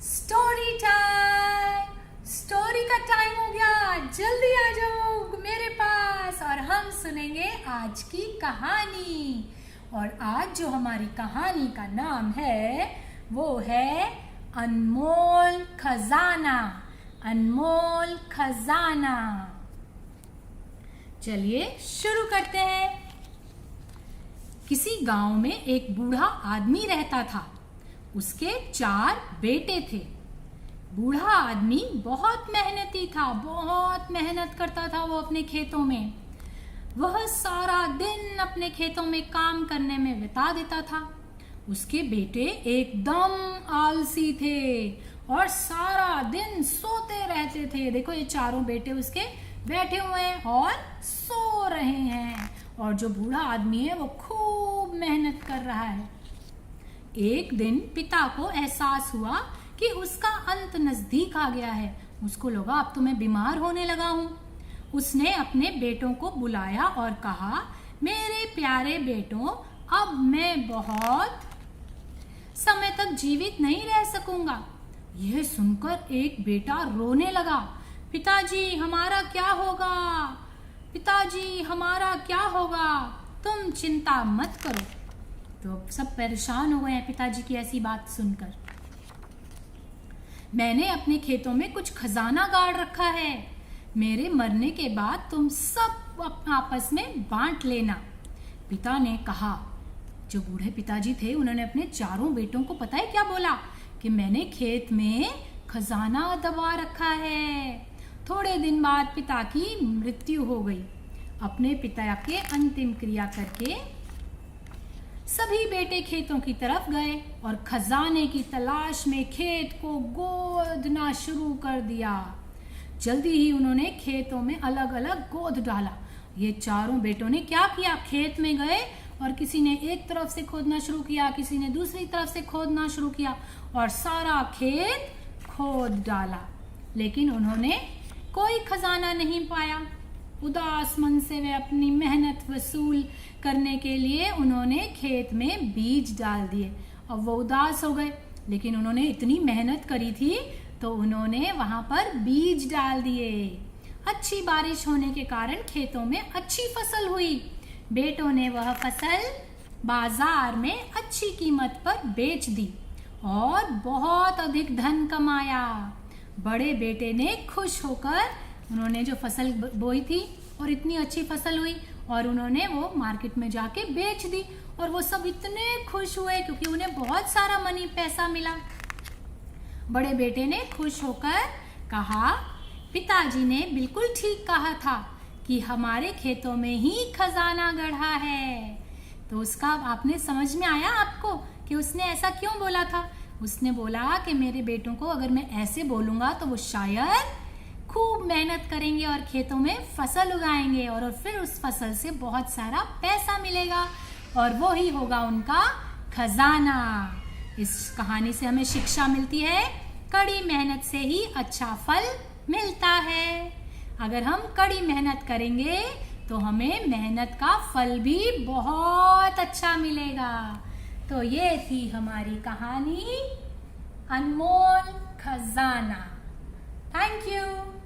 Story time. Story का time हो गया, जल्दी आ जाओ मेरे पास और हम सुनेंगे आज की कहानी। और आज जो हमारी कहानी का नाम है वो है अनमोल खजाना। अनमोल खजाना। चलिए शुरू करते हैं। किसी गांव में एक बूढ़ा आदमी रहता था। उसके 4 बेटे थे। बूढ़ा आदमी बहुत मेहनती था, बहुत मेहनत करता था वो अपने खेतों में। वह सारा दिन अपने खेतों में काम करने में बिता देता था। उसके बेटे एकदम आलसी थे और सारा दिन सोते रहते थे। देखो ये चारों बेटे उसके बैठे हुए हैं और सो रहे हैं, और जो बूढ़ा आदमी है वो खूब मेहनत कर रहा है। एक दिन पिता को एहसास हुआ कि उसका अंत नजदीक आ गया है। उसको लगा अब तो मैं बीमार होने लगा हूँ। उसने अपने बेटों को बुलाया और कहा, मेरे प्यारे बेटों, अब मैं बहुत समय तक जीवित नहीं रह सकूंगा। यह सुनकर एक बेटा रोने लगा, पिताजी हमारा क्या होगा, पिताजी हमारा क्या होगा, तुम चिंता मत करो। तो सब परेशान हो गए हैं पिताजी की ऐसी बात सुनकर। मैंने अपने खेतों में कुछ खजाना गाड़ रखा है। मेरे मरने के बाद तुम सब आपस में बांट लेना। पिता ने कहा। जो बूढ़े पिताजी थे उन्होंने अपने चारों बेटों को पता है क्या बोला कि मैंने खेत में खजाना दबा रखा है। थोड़े दिन बाद पिता की मृत्यु हो गई। अपने पिता के अंतिम क्रिया करके सभी बेटे खेतों की तरफ गए और खजाने की तलाश में खेत को गोदना शुरू कर दिया। जल्दी ही उन्होंने खेतों में अलग अलग गोद डाला। ये चारों बेटों ने क्या किया, खेत में गए और किसी ने एक तरफ से खोदना शुरू किया, किसी ने दूसरी तरफ से खोदना शुरू किया और सारा खेत खोद डाला। लेकिन उन्होंने कोई खजाना नहीं पाया। उदास मन से वे अपनी मेहनत वसूल करने के लिए उन्होंने खेत में बीज डाल दिए। अब वो उदास हो गए, लेकिन उन्होंने इतनी मेहनत करी थी तो उन्होंने वहां पर बीज डाल दिए। अच्छी बारिश होने के कारण खेतों में अच्छी फसल हुई। बेटों ने वह फसल बाजार में अच्छी कीमत पर बेच दी और बहुत अधिक धन कमाया। बड़े बेटे ने खुश होकर उन्होंने जो फसल बोई थी और इतनी अच्छी फसल हुई और उन्होंने वो मार्केट में जाके बेच दी और वो सब इतने खुश हुए क्योंकि उन्हें बहुत सारा मनी पैसा मिला। बड़े बेटे ने खुश होकर कहा, पिताजी ने बिल्कुल ठीक कहा था कि हमारे खेतों में ही खजाना गढ़ा है। तो उसका आपने समझ में आया आपको कि उसने ऐसा क्यों बोला था। उसने बोला कि मेरे बेटों को अगर मैं ऐसे बोलूंगा तो वो शायद खूब मेहनत करेंगे और खेतों में फसल उगाएंगे और फिर उस फसल से बहुत सारा पैसा मिलेगा और वो ही होगा उनका खजाना। इस कहानी से हमें शिक्षा मिलती है, कड़ी मेहनत से ही अच्छा फल मिलता है। अगर हम कड़ी मेहनत करेंगे तो हमें मेहनत का फल भी बहुत अच्छा मिलेगा। तो ये थी हमारी कहानी अनमोल खजाना। Thank you.